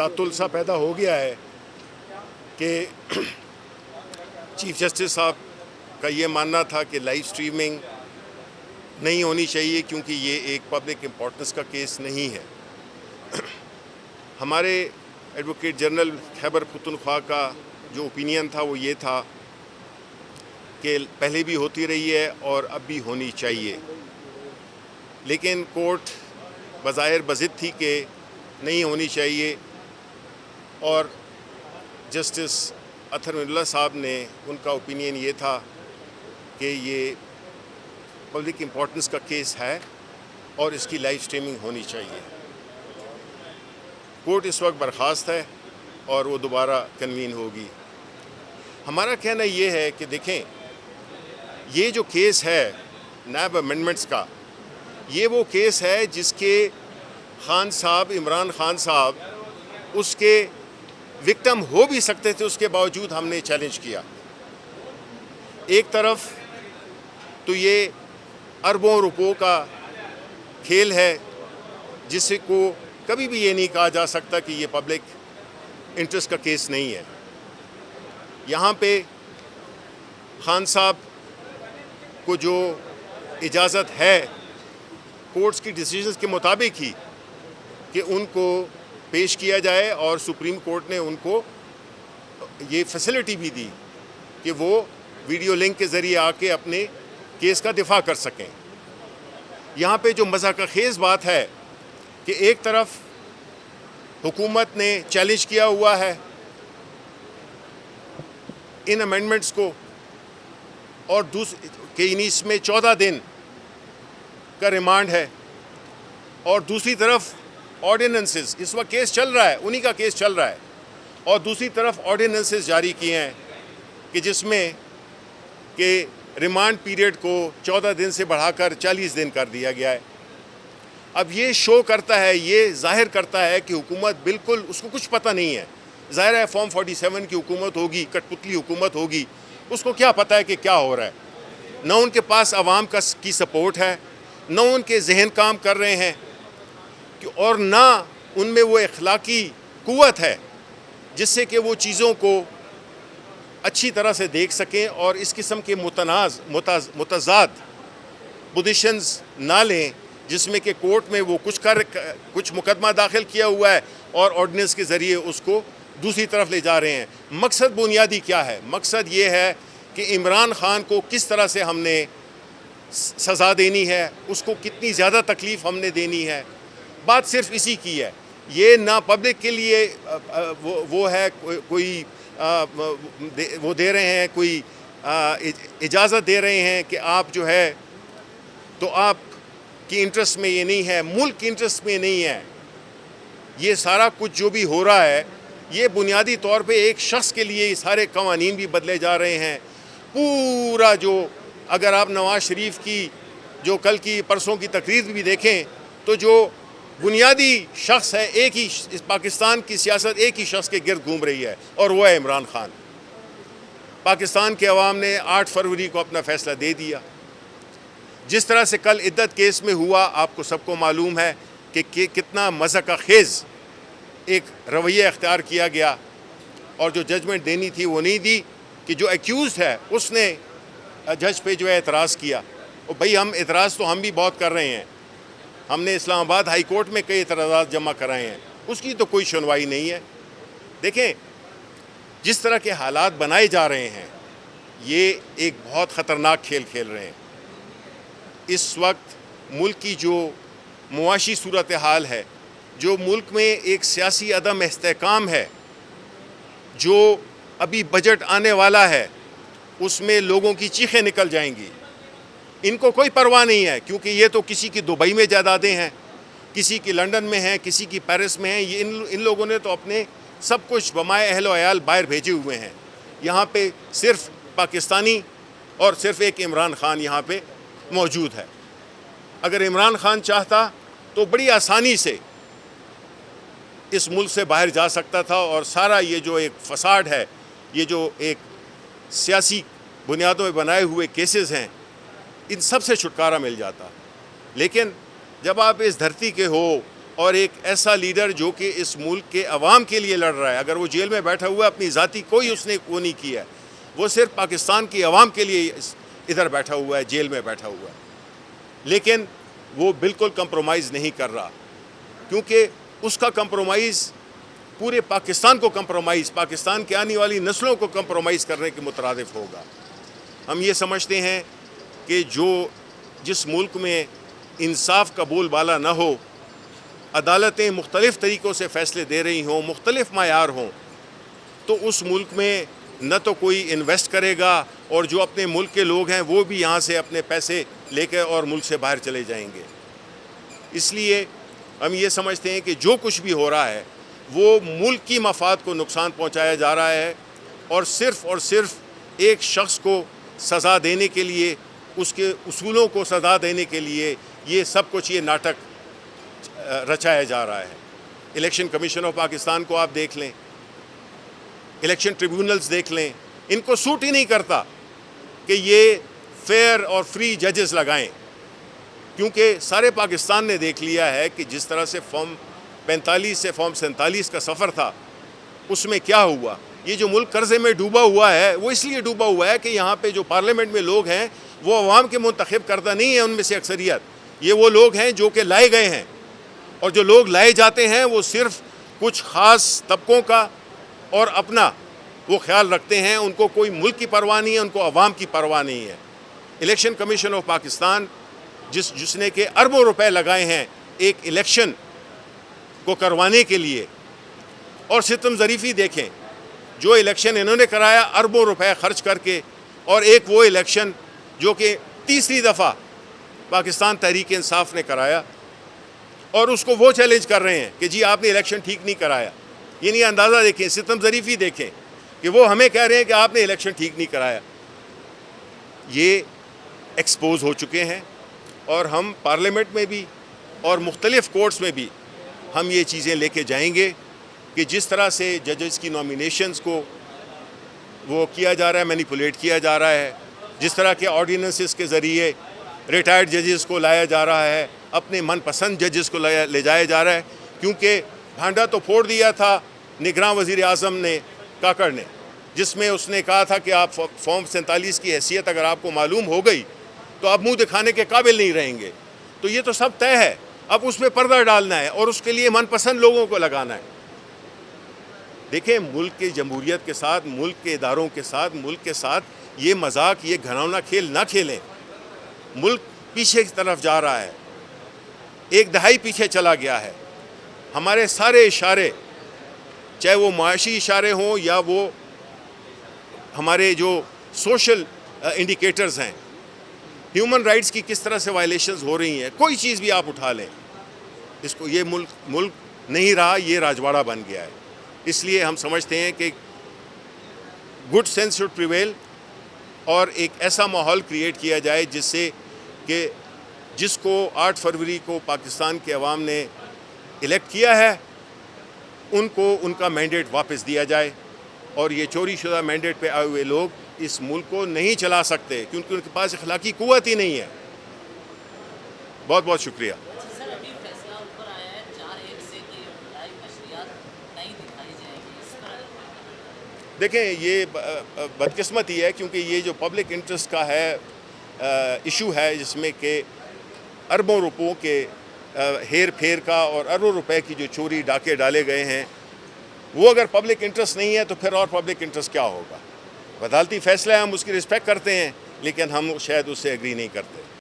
تعطل سا پیدا ہو گیا ہے کہ چیف جسٹس صاحب کا یہ ماننا تھا کہ لائیو سٹریمنگ نہیں ہونی چاہیے کیونکہ یہ ایک پبلک امپورٹنس کا کیس نہیں ہے. ہمارے ایڈوکیٹ جنرل خیبر پختونخوا کا جو اوپینین تھا وہ یہ تھا کہ پہلے بھی ہوتی رہی ہے اور اب بھی ہونی چاہیے، لیکن کورٹ بظاہر بضد تھی کہ نہیں ہونی چاہیے، اور جسٹس اطہر من اللہ صاحب نے ان کا اوپینین یہ تھا کہ یہ پبلک امپورٹنس کا کیس ہے اور اس کی لائیو سٹریمنگ ہونی چاہیے. کورٹ اس وقت برخاست ہے اور وہ دوبارہ کنوین ہوگی. ہمارا کہنا یہ ہے کہ دیکھیں، یہ جو کیس ہے نیب امینڈمنٹس کا، یہ وہ کیس ہے جس کے خان صاحب، عمران خان صاحب اس کے وکٹم ہو بھی سکتے تھے، اس کے باوجود ہم نے چیلنج کیا. ایک طرف تو یہ اربوں روپوں کا کھیل ہے جس کو کبھی بھی یہ نہیں کہا جا سکتا کہ یہ پبلک انٹرسٹ کا کیس نہیں ہے. یہاں پہ خان صاحب کو جو اجازت ہے کورٹس کی ڈیسیژنز کے مطابق ہی کہ ان کو پیش کیا جائے، اور سپریم کورٹ نے ان کو یہ فیسلٹی بھی دی کہ وہ ویڈیو لنک کے ذریعے آ کے اپنے کیس کا دفاع کر سکیں. یہاں پہ جو مضحکہ خیز بات ہے کہ ایک طرف حکومت نے چیلنج کیا ہوا ہے ان امینڈمنٹس کو، اور کہ اس میں 14 دن کا ریمانڈ ہے، اور دوسری طرف آرڈیننسز، اس وقت کیس چل رہا ہے، انہی کا کیس چل رہا ہے، اور دوسری طرف آرڈیننسز جاری کیے ہیں کہ جس میں کہ ریمانڈ پیریڈ کو 14 دن سے بڑھا کر 40 دن کر دیا گیا ہے. اب یہ شو کرتا ہے، یہ ظاہر کرتا ہے کہ حکومت بالکل اس کو کچھ پتہ نہیں ہے. ظاہر ہے فارم 47 کی حکومت ہوگی، کٹ پتلی حکومت ہوگی، اس کو کیا پتہ ہے کہ کیا ہو رہا ہے. نہ ان کے پاس عوام کی سپورٹ ہے، نہ ان کے ذہن کام کر رہے ہیں، اور نہ ان میں وہ اخلاقی قوت ہے جس سے کہ وہ چیزوں کو اچھی طرح سے دیکھ سکیں اور اس قسم کے متضاد پوزیشنز نہ لیں جس میں کہ کورٹ میں وہ کچھ مقدمہ داخل کیا ہوا ہے اور آرڈیننس کے ذریعے اس کو دوسری طرف لے جا رہے ہیں. مقصد بنیادی کیا ہے؟ مقصد یہ ہے کہ عمران خان کو کس طرح سے ہم نے سزا دینی ہے، اس کو کتنی زیادہ تکلیف ہم نے دینی ہے. بات صرف اسی کی ہے. یہ نہ پبلک کے لیے وہ ہے کوئی وہ دے رہے ہیں، کوئی اجازت دے رہے ہیں کہ آپ جو ہے تو آپ کی انٹرسٹ میں یہ نہیں ہے، ملک کی انٹرسٹ میں نہیں ہے. یہ سارا کچھ جو بھی ہو رہا ہے یہ بنیادی طور پہ ایک شخص کے لیے سارے قوانین بھی بدلے جا رہے ہیں. پورا جو اگر آپ نواز شریف کی جو کل کی پرسوں کی تقریر بھی دیکھیں تو جو بنیادی شخص ہے، ایک ہی پاکستان کی سیاست ایک ہی شخص کے گرد گھوم رہی ہے، اور وہ ہے عمران خان. پاکستان کے عوام نے 8 فروری کو اپنا فیصلہ دے دیا. جس طرح سے کل عدت کیس میں ہوا، آپ کو سب کو معلوم ہے کہ کتنا مضحکہ خیز ایک رویہ اختیار کیا گیا، اور جو ججمنٹ دینی تھی وہ نہیں دی کہ جو ایکیوزڈ ہے اس نے جج پہ جو ہے اعتراض کیا. اور بھئی ہم اعتراض تو ہم بھی بہت کر رہے ہیں، ہم نے اسلام آباد ہائی کورٹ میں کئی اعتراضات جمع کرائے ہیں، اس کی تو کوئی سنوائی نہیں ہے. دیکھیں جس طرح کے حالات بنائے جا رہے ہیں یہ ایک بہت خطرناک کھیل کھیل رہے ہیں. اس وقت ملک کی جو معاشی صورتحال ہے، جو ملک میں ایک سیاسی عدم استحکام ہے، جو ابھی بجٹ آنے والا ہے اس میں لوگوں کی چیخیں نکل جائیں گی. ان کو کوئی پرواہ نہیں ہے کیونکہ یہ تو کسی کی دبئی میں جائیدادیں ہیں، کسی کی لنڈن میں ہیں، کسی کی پیرس میں ہیں. یہ ان لوگوں نے تو اپنے سب کچھ بمائے اہل و عیال باہر بھیجے ہوئے ہیں. یہاں پہ صرف پاکستانی اور صرف ایک عمران خان یہاں پہ موجود ہے. اگر عمران خان چاہتا تو بڑی آسانی سے اس ملک سے باہر جا سکتا تھا، اور سارا یہ جو ایک فساد ہے، یہ جو ایک سیاسی بنیادوں پہ بنائے ہوئے کیسز ہیں، ان سب سے چھٹکارا مل جاتا. لیکن جب آپ اس دھرتی کے ہو اور ایک ایسا لیڈر جو کہ اس ملک کے عوام کے لیے لڑ رہا ہے. اگر وہ جیل میں بیٹھا ہوا ہے اپنی ذاتی کوئی اس نے وہ نہیں کیا ہے, وہ صرف پاکستان کی عوام کے لیے ادھر بیٹھا ہوا ہے, جیل میں بیٹھا ہوا ہے, لیکن وہ بالکل کمپرومائز نہیں کر رہا, کیونکہ اس کا کمپرومائز پورے پاکستان کو کمپرومائز, پاکستان کی آنے والی نسلوں کو کمپرومائز کرنے کے مترادف ہوگا. ہم یہ سمجھتے ہیں کہ جس ملک میں انصاف کا بول بالا نہ ہو, عدالتیں مختلف طریقوں سے فیصلے دے رہی ہوں, مختلف معیار ہوں, تو اس ملک میں نہ تو کوئی انویسٹ کرے گا, اور جو اپنے ملک کے لوگ ہیں وہ بھی یہاں سے اپنے پیسے لے کے اور ملک سے باہر چلے جائیں گے. اس لیے ہم یہ سمجھتے ہیں کہ جو کچھ بھی ہو رہا ہے وہ ملک کی مفاد کو نقصان پہنچایا جا رہا ہے, اور صرف ایک شخص کو سزا دینے کے لیے, اس کے اصولوں کو سزا دینے کے لیے یہ سب کچھ یہ ناٹک رچایا جا رہا ہے. الیکشن کمیشن آف پاکستان کو آپ دیکھ لیں, الیکشن ٹریبیونلز دیکھ لیں, ان کو سوٹ ہی نہیں کرتا کہ یہ فیئر اور فری ججز لگائیں, کیونکہ سارے پاکستان نے دیکھ لیا ہے کہ جس طرح سے فارم 45 سے فارم 47 کا سفر تھا, اس میں کیا ہوا. یہ جو ملک قرضے میں ڈوبا ہوا ہے وہ اس لیے ڈوبا ہوا ہے کہ یہاں پہ جو پارلیمنٹ میں لوگ ہیں وہ عوام کے منتخب کردہ نہیں ہیں, ان میں سے اکثریت یہ وہ لوگ ہیں جو کہ لائے گئے ہیں, اور جو لوگ لائے جاتے ہیں وہ صرف کچھ خاص طبقوں کا اور اپنا وہ خیال رکھتے ہیں, ان کو کوئی ملک کی پرواہ نہیں ہے, ان کو عوام کی پرواہ نہیں ہے. الیکشن کمیشن آف پاکستان جس نے کہ اربوں روپے لگائے ہیں ایک الیکشن کو کروانے کے لیے, اور ستم ظریفی دیکھیں, جو الیکشن انہوں نے کرایا اربوں روپے خرچ کر کے, اور ایک وہ الیکشن جو کہ تیسری دفعہ پاکستان تحریک انصاف نے کرایا, اور اس کو وہ چیلنج کر رہے ہیں کہ جی آپ نے الیکشن ٹھیک نہیں کرایا. یعنی اندازہ دیکھیں, ستم ظریفی دیکھیں کہ وہ ہمیں کہہ رہے ہیں کہ آپ نے الیکشن ٹھیک نہیں کرایا. یہ ایکسپوز ہو چکے ہیں, اور ہم پارلیمنٹ میں بھی اور مختلف کورٹس میں بھی ہم یہ چیزیں لے کے جائیں گے کہ جس طرح سے ججز کی نامینیشنز کو وہ کیا جا رہا ہے, مینیپولیٹ کیا جا رہا ہے, جس طرح کے آرڈیننسز کے ذریعے ریٹائرڈ ججز کو لایا جا رہا ہے, اپنے من پسند ججز کو لے جایا جا رہا ہے, کیونکہ بھانڈا تو پھوڑ دیا تھا نگراں وزیر اعظم نے, کاکڑ نے, جس میں اس نے کہا تھا کہ آپ فارم 47 کی حیثیت اگر آپ کو معلوم ہو گئی تو آپ منہ دکھانے کے قابل نہیں رہیں گے. تو یہ تو سب طے ہے, اب اس میں پردہ ڈالنا ہے اور اس کے لیے من پسند لوگوں کو لگانا ہے. دیکھیں, ملک کی جمہوریت کے ساتھ, ملک کے اداروں کے ساتھ, ملک کے ساتھ یہ مذاق, یہ گھناؤنا کھیل نہ کھیلیں. ملک پیچھے کی طرف جا رہا ہے, ایک دہائی پیچھے چلا گیا ہے. ہمارے سارے اشارے, چاہے وہ معاشی اشارے ہوں یا وہ ہمارے جو سوشل انڈیکیٹرز ہیں, ہیومن رائٹس کی کس طرح سے وائلیشنز ہو رہی ہیں, کوئی چیز بھی آپ اٹھا لیں, اس کو یہ ملک نہیں رہا, یہ راجواڑہ بن گیا ہے. اس لیے ہم سمجھتے ہیں کہ گڈ سینس شوڈ پریویل, اور ایک ایسا ماحول کریٹ کیا جائے جس سے کہ جس کو 8 فروری کو پاکستان کے عوام نے الیکٹ کیا ہے ان کو ان کا مینڈیٹ واپس دیا جائے, اور یہ چوری شدہ مینڈیٹ پہ آئے ہوئے لوگ اس ملک کو نہیں چلا سکتے کیونکہ ان کے پاس اخلاقی قوت ہی نہیں ہے. بہت بہت شکریہ. سر, ابھی فیصلہ اوپر آیا ہے 4-1 سے کہ لائیو نشریات نہیں دکھائی جائیں گی, اس پر دیکھیں, یہ بدقسمتی ہے کیونکہ یہ جو پبلک انٹرسٹ کا ہے ایشو ہے, جس میں کہ اربوں روپوں کے ہیر پھیر کا اور اربوں روپے کی جو چوری ڈاکے ڈالے گئے ہیں, وہ اگر پبلک انٹرسٹ نہیں ہے تو پھر اور پبلک انٹرسٹ کیا ہوگا. عدالتی فیصلہ ہے, ہم اس کی رسپیکٹ کرتے ہیں, لیکن ہم شاید اس سے ایگری نہیں کرتے.